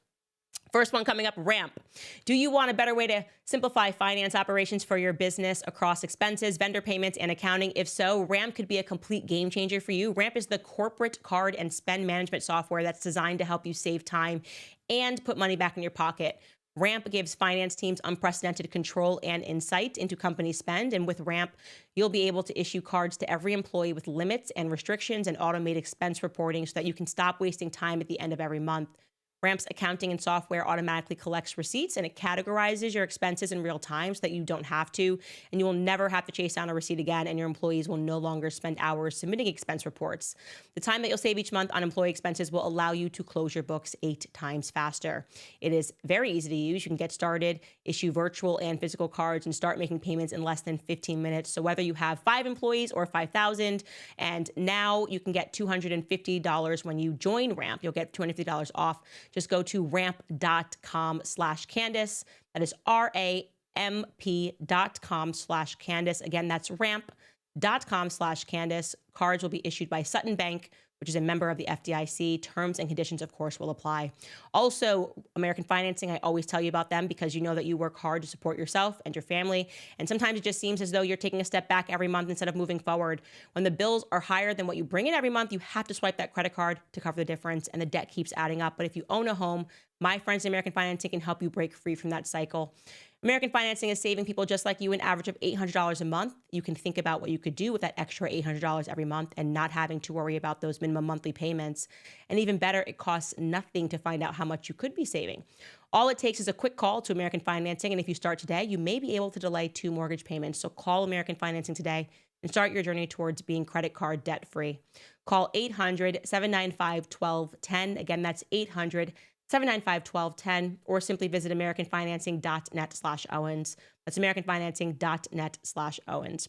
First one coming up, Ramp. Do you want a better way to simplify finance operations for your business across expenses, vendor payments, and accounting? If so, Ramp could be a complete game changer for you. Ramp is the corporate card and spend management software that's designed to help you save time and put money back in your pocket. Ramp gives finance teams unprecedented control and insight into company spend. And with Ramp, you'll be able to issue cards to every employee with limits and restrictions and automate expense reporting so that you can stop wasting time at the end of every month. Ramp's accounting and software automatically collects receipts and it categorizes your expenses in real time so that you don't have to, and you will never have to chase down a receipt again, and your employees will no longer spend hours submitting expense reports. The time that you'll save each month on employee expenses will allow you to close your books 8 times faster. It is very easy to use. You can get started, issue virtual and physical cards, and start making payments in less than 15 minutes. So whether you have 5 employees or 5,000, and now you can get $250 when you join Ramp. You'll get $250 off. Just go to ramp.com/Candace. That is ramp.com/Candace. Again, that's ramp.com/Candace. Cards will be issued by Sutton Bank, which is a member of the FDIC. Terms and conditions, of course, will apply. Also, American Financing, I always tell you about them because you know that you work hard to support yourself and your family. And sometimes it just seems as though you're taking a step back every month instead of moving forward. When the bills are higher than what you bring in every month, you have to swipe that credit card to cover the difference, and the debt keeps adding up. But if you own a home, my friends at American Financing can help you break free from that cycle. American Financing is saving people just like you an average of $800 a month. You can think about what you could do with that extra $800 every month and not having to worry about those minimum monthly payments. And even better, it costs nothing to find out how much you could be saving. All it takes is a quick call to American Financing, and if you start today, you may be able to delay 2 mortgage payments. So call American Financing today and start your journey towards being credit card debt-free. Call 800-795-1210. Again, that's 800-795-1210, or simply visit americanfinancing.net/Owens. That's americanfinancing.net/Owens.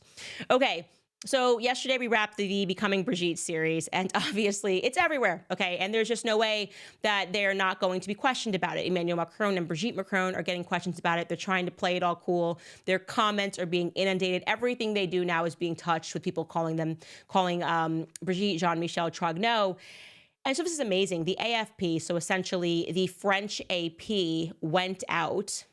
Okay, so yesterday we wrapped the Becoming Brigitte series, and obviously it's everywhere, okay? And there's just no way that they're not going to be questioned about it. Emmanuel Macron and Brigitte Macron are getting questions about it. They're trying to play it all cool. Their comments are being inundated. Everything they do now is being touched with people calling Brigitte Jean-Michel Trogneux. And so this is amazing. The AFP, so essentially the French AP, went out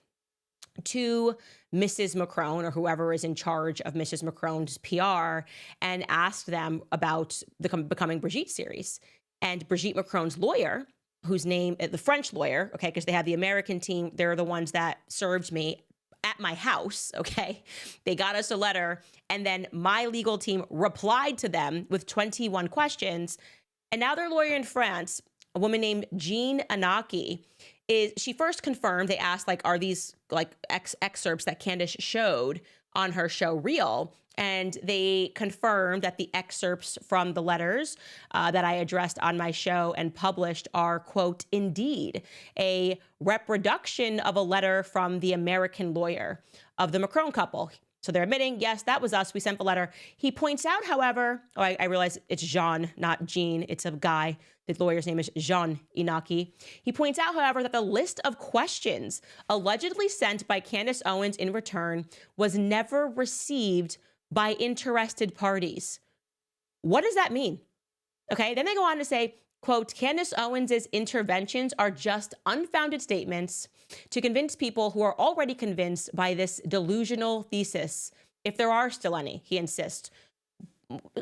to Mrs. Macron, or whoever is in charge of Mrs. Macron's PR, and asked them about the Becoming Brigitte series. And Brigitte Macron's lawyer, whose name, the French lawyer, okay, because they have the American team, they're the ones that served me at my house, okay? They got us a letter, and then my legal team replied to them with 21 questions. And now their lawyer in France, a woman named Jean Anaki, she first confirmed, they asked, like, are these like excerpts that Candace showed on her show real? And they confirmed that the excerpts from the letters that I addressed on my show and published are, quote, indeed a reproduction of a letter from the American lawyer of the Macron couple. So they're admitting, yes, that was us. We sent the letter. He points out, however, I realize it's Jean, not Jean. It's a guy. The lawyer's name is Jean Inaki. He points out, however, that the list of questions allegedly sent by Candace Owens in return was never received by interested parties. What does that mean? Okay, then they go on to say, quote, Candace Owens' interventions are just unfounded statements to convince people who are already convinced by this delusional thesis, if there are still any, he insists.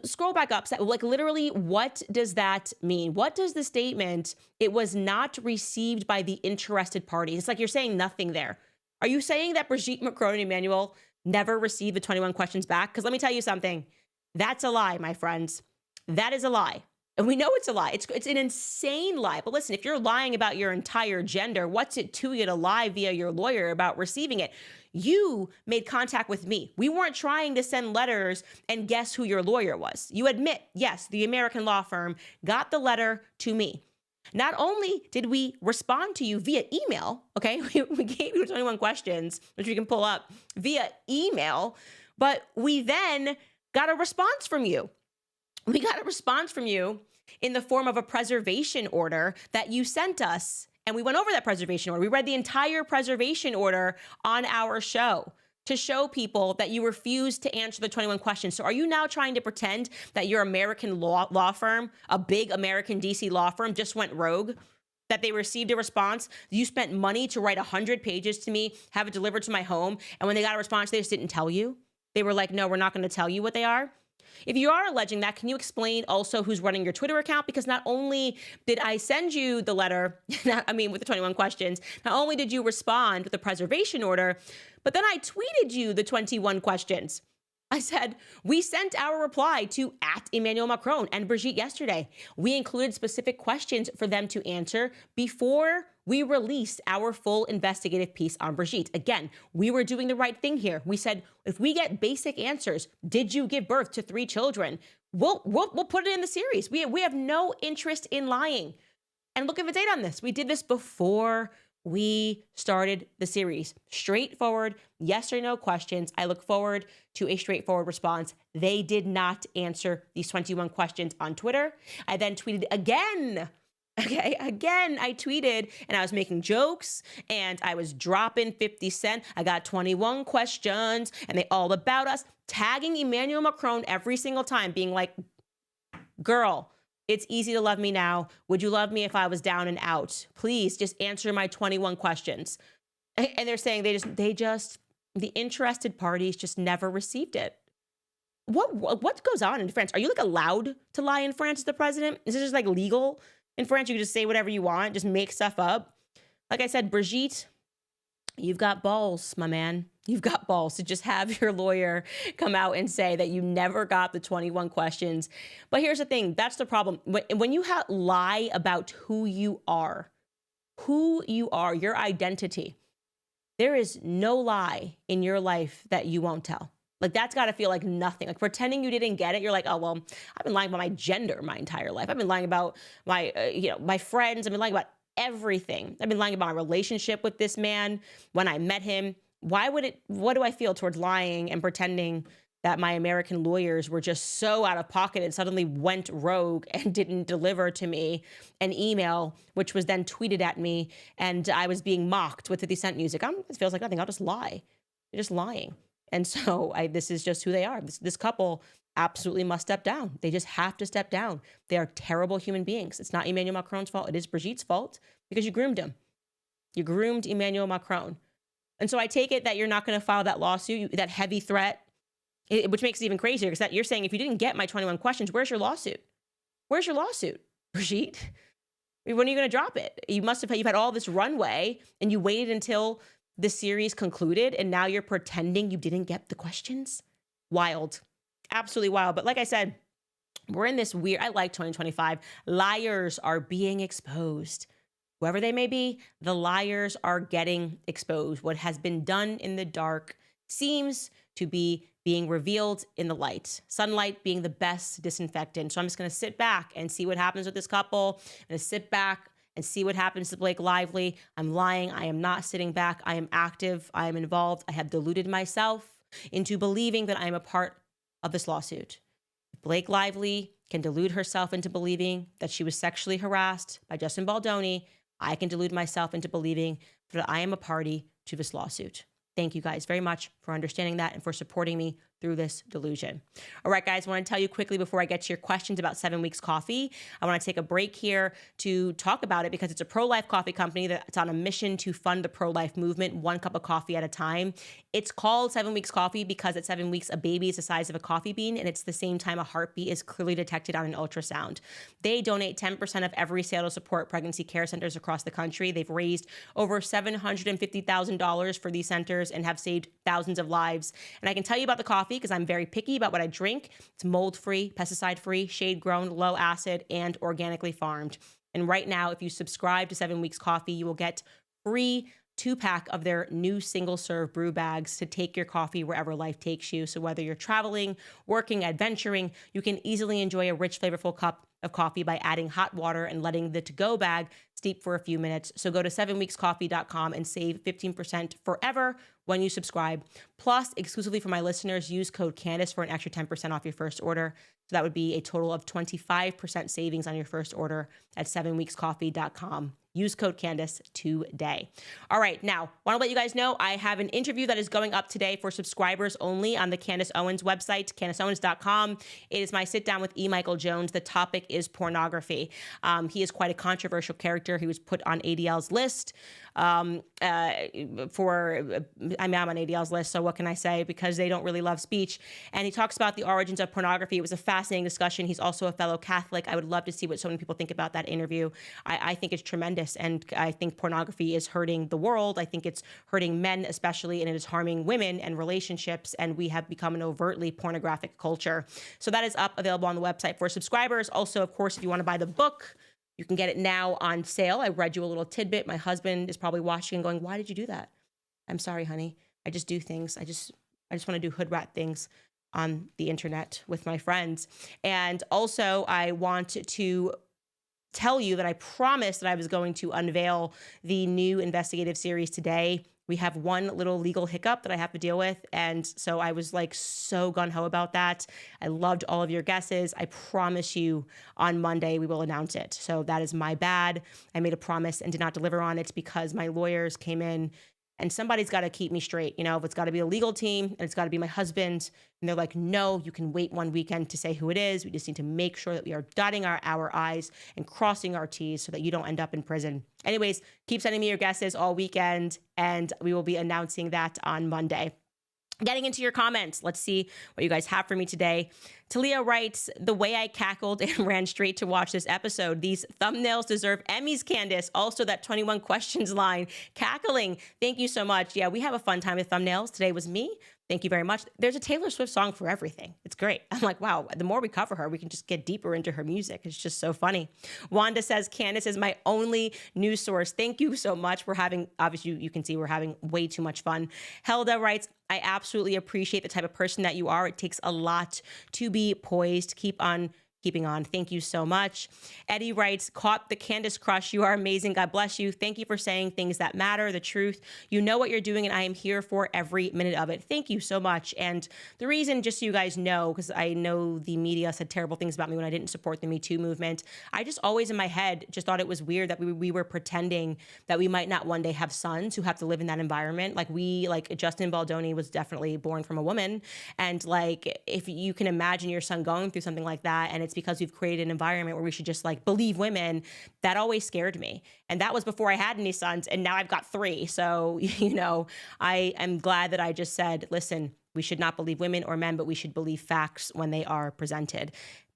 Scroll back up, like literally, what does that mean? What does the statement, it was not received by the interested parties? It's like you're saying nothing there. Are you saying that Brigitte Macron and Emmanuel never received the 21 questions back? Because let me tell you something, that's a lie, my friends. That is a lie. And we know it's a lie. It's an insane lie. But listen, if you're lying about your entire gender, what's it to you to lie via your lawyer about receiving it? You made contact with me. We weren't trying to send letters and guess who your lawyer was. You admit, yes, the American law firm got the letter to me. Not only did we respond to you via email, okay, we gave you 21 questions, which we can pull up via email, but we then got a response from you. We got a response from you in the form of a preservation order that you sent us. And we went over that preservation order. We read the entire preservation order on our show to show people that you refused to answer the 21 questions. So are you now trying to pretend that your American law firm, a big American DC law firm, just went rogue? That they received a response? You spent money to write 100 pages to me, have it delivered to my home, and when they got a response, they just didn't tell you? They were like, no, we're not going to tell you what they are? If you are alleging that, can you explain also who's running your Twitter account? Because not only did I send you the letter, with the 21 questions, not only did you respond with a preservation order, but then I tweeted you the 21 questions. I said, we sent our reply to @Emmanuel Macron and Brigitte yesterday. We included specific questions for them to answer before we released our full investigative piece on Brigitte. Again, we were doing the right thing here. We said, if we get basic answers, did you give birth to 3 children? We'll put it in the series. We have no interest in lying. And look at the date on this. We did this before we started the series. Straightforward, yes or no questions. I look forward to a straightforward response. They did not answer these 21 questions on Twitter. I then tweeted again. Okay, again, I tweeted and I was making jokes and I was dropping 50 cents. I got 21 questions and they all about us, tagging Emmanuel Macron every single time, being like, girl, it's easy to love me now. Would you love me if I was down and out? Please just answer my 21 questions. And they're saying the interested parties just never received it. What goes on in France? Are you like allowed to lie in France as the president? Is this just like legal in France? You can just say whatever you want, just make stuff up. Like I said, Brigitte, you've got balls, my man. You've got balls to just have your lawyer come out and say that you never got the 21 questions. But here's the thing. That's the problem. When you lie about who you are, your identity, there is no lie in your life that you won't tell. Like, that's got to feel like nothing. Like, pretending you didn't get it. You're like, oh, well, I've been lying about my gender my entire life. I've been lying about my, my friends. I've been lying about everything. I've been lying about my relationship with this man when I met him. What do I feel towards lying and pretending that my American lawyers were just so out of pocket and suddenly went rogue and didn't deliver to me an email, which was then tweeted at me and I was being mocked with 50 Cent music? It feels like nothing. I'll just lie. You're just lying. And so this is just who they are. This couple absolutely must step down. They just have to step down. They are terrible human beings. It's not Emmanuel Macron's fault. It is Brigitte's fault because you groomed him. You groomed Emmanuel Macron. And so I take it that you're not going to file that lawsuit, that heavy threat, which makes it even crazier because you're saying if you didn't get my 21 questions, where's your lawsuit? Where's your lawsuit, Brigitte? When are you going to drop it? You've had all this runway and you waited until the series concluded and now you're pretending you didn't get the questions? Wild. Absolutely wild. But like I said, we're in this weird, I like 2025. Liars are being exposed. Whoever they may be, the liars are getting exposed. What has been done in the dark seems to be being revealed in the light. Sunlight being the best disinfectant. So I'm just going to sit back and see what happens with this couple. I'm going to sit back and see what happens to Blake Lively. I'm lying. I am not sitting back. I am active. I am involved. I have deluded myself into believing that I am a part of this lawsuit. Blake Lively can delude herself into believing that she was sexually harassed by Justin Baldoni. I can delude myself into believing that I am a party to this lawsuit. Thank you guys very much for understanding that and for supporting me through this delusion. All right, guys, I want to tell you quickly before I get to your questions about 7 Weeks Coffee. I want to take a break here to talk about it because it's a pro-life coffee company that's on a mission to fund the pro-life movement, one cup of coffee at a time. It's called 7 Weeks Coffee because at 7 weeks, a baby is the size of a coffee bean, and it's the same time a heartbeat is clearly detected on an ultrasound. They donate 10% of every sale to support pregnancy care centers across the country. They've raised over $750,000 for these centers and have saved thousands of lives. And I can tell you about the coffee coffee because I'm very picky about what I drink. It's mold-free, pesticide-free, shade-grown, low acid, and organically farmed. And right now, if you subscribe to 7 Weeks Coffee, you will get free 2-pack of their new single-serve brew bags to take your coffee wherever life takes you. So whether you're traveling, working, adventuring, you can easily enjoy a rich, flavorful cup of coffee by adding hot water and letting the to-go bag steep for a few minutes. So go to 7weekscoffee.com and save 15% forever when you subscribe. Plus, exclusively for my listeners, use code Candace for an extra 10% off your first order. So that would be a total of 25% savings on your first order at 7weekscoffee.com. Use code Candace today. All right, now, want to let you guys know I have an interview that is going up today for subscribers only on the Candace Owens website, CandaceOwens.com. It is my sit down with E. Michael Jones. The topic is pornography. He is quite a controversial character. He was put on ADL's list I'm on ADL's list, so what can I say? Because they don't really love speech. And he talks about the origins of pornography. It was a fascinating discussion. He's also a fellow Catholic. I would love to see what so many people think about that interview. I think it's tremendous, and I think pornography is hurting the world. I think it's hurting men especially, and it is harming women and relationships, and we have become an overtly pornographic culture. So that is up, available on the website for subscribers. Also, of course, if you want to buy the book, you can get it now on sale. I read you a little tidbit. My husband is probably watching and going, "Why did you do that?" I'm sorry, honey. I just do things. I just want to do hood rat things on the internet with my friends. And also, I want to tell you that I promised that I was going to unveil the new investigative series today. We have one little legal hiccup that I have to deal with. And so I was like so gung-ho about that. I loved all of your guesses. I promise you on Monday we will announce it. So that is my bad. I made a promise and did not deliver on it because my lawyers came in, and somebody's got to keep me straight. You know, if it's got to be a legal team and it's got to be my husband, and they're like, "No, you can wait one weekend to say who it is. We just need to make sure that we are dotting our I's and crossing our T's so that you don't end up in prison." Anyways, keep sending me your guesses all weekend, and we will be announcing that on Monday. Getting into your comments, let's see what you guys have for me today. Talia writes, "The way I cackled and ran straight to watch this episode. These thumbnails deserve Emmys, Candace. Also that 21 questions line. Cackling. Thank you so much." Yeah, we have a fun time with thumbnails. Today was me. Thank you very much. There's a Taylor Swift song for everything. It's great. I'm like, wow, the more we cover her, we can just get deeper into her music. It's just so funny. Wanda says, "Candace is my only news source." Thank you so much. We're having, obviously, you can see we're having way too much fun. Helda writes, "I absolutely appreciate the type of person that you are. It takes a lot to be poised. Keep on keeping on." Thank you so much. Eddie writes, "Caught the Candace crush. You are amazing. God bless you. Thank you for saying things that matter, the truth. You know what you're doing, and I am here for every minute of it." Thank you so much. And the reason, just so you guys know, because I know the media said terrible things about me when I didn't support the Me Too movement, I just always in my head just thought it was weird that we were pretending that we might not one day have sons who have to live in that environment. Like Justin Baldoni was definitely born from a woman. And like, if you can imagine your son going through something like that, and it's because we've created an environment where we should just like believe women, that always scared me. And that was before I had any sons, and now I've got 3. So, you know, I am glad that I just said, listen, we should not believe women or men, but we should believe facts when they are presented.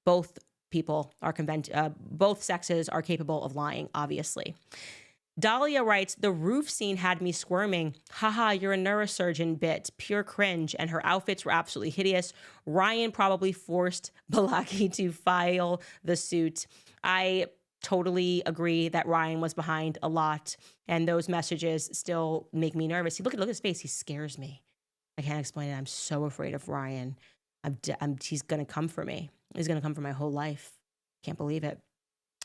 Both people are both sexes are capable of lying, obviously. Dahlia writes, "The roof scene had me squirming. Haha, you're a neurosurgeon bit. Pure cringe. And her outfits were absolutely hideous. Ryan probably forced Balaki to file the suit." I totally agree that Ryan was behind a lot, and those messages still make me nervous. Look at his face. He scares me. I can't explain it. I'm so afraid of Ryan. He's going to come for me. He's going to come for my whole life. Can't believe it.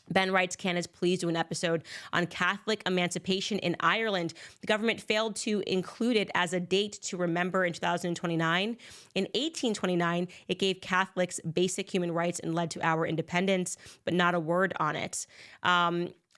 Ben writes, "Candace, please do an episode on Catholic emancipation in Ireland. The government failed to include it as a date to remember in 2029. In 1829, it gave Catholics basic human rights and led to our independence, but not a word on it."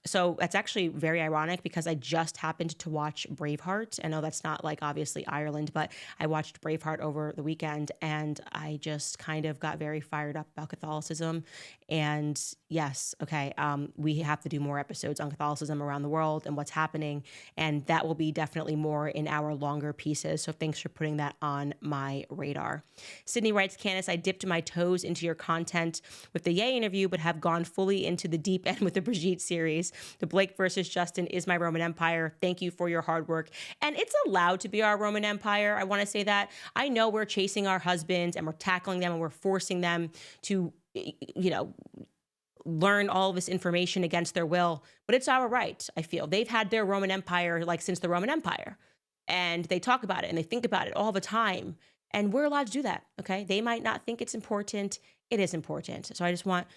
So that's actually very ironic because I just happened to watch Braveheart. I know that's not like obviously Ireland, but I watched Braveheart over the weekend, and I just kind of got very fired up about Catholicism. And yes, okay, we have to do more episodes on Catholicism around the world and what's happening, and that will be definitely more in our longer pieces. So thanks for putting that on my radar. Sydney writes, "Candace, I dipped my toes into your content with the Ye interview, but have gone fully into the deep end with the Brigitte series. The Blake versus Justin is my Roman Empire. Thank you for your hard work. And it's allowed to be our Roman Empire. I want to say that. I know we're chasing our husbands and we're tackling them and we're forcing them to, learn all this information against their will, but it's our right. I feel they've had their Roman Empire like since the Roman Empire, and they talk about it and they think about it all the time, and we're allowed to do that. Okay, they might not think it's important. It is important. So I just want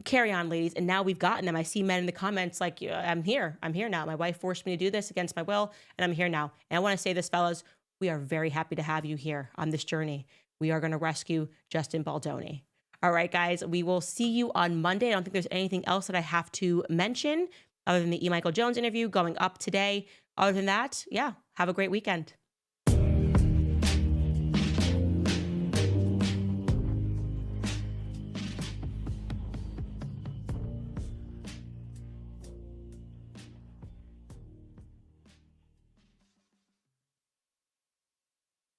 carry on, ladies. And now we've gotten them. I see men in the comments like, I'm here now. My wife forced me to do this against my will, and I'm here now. And I want to say this, fellas, we are very happy to have you here on this journey. We are going to rescue Justin Baldoni. All right, guys, we will see you on Monday. I don't think there's anything else that I have to mention other than the E. Michael Jones interview going up today. Other than that, yeah, have a great weekend.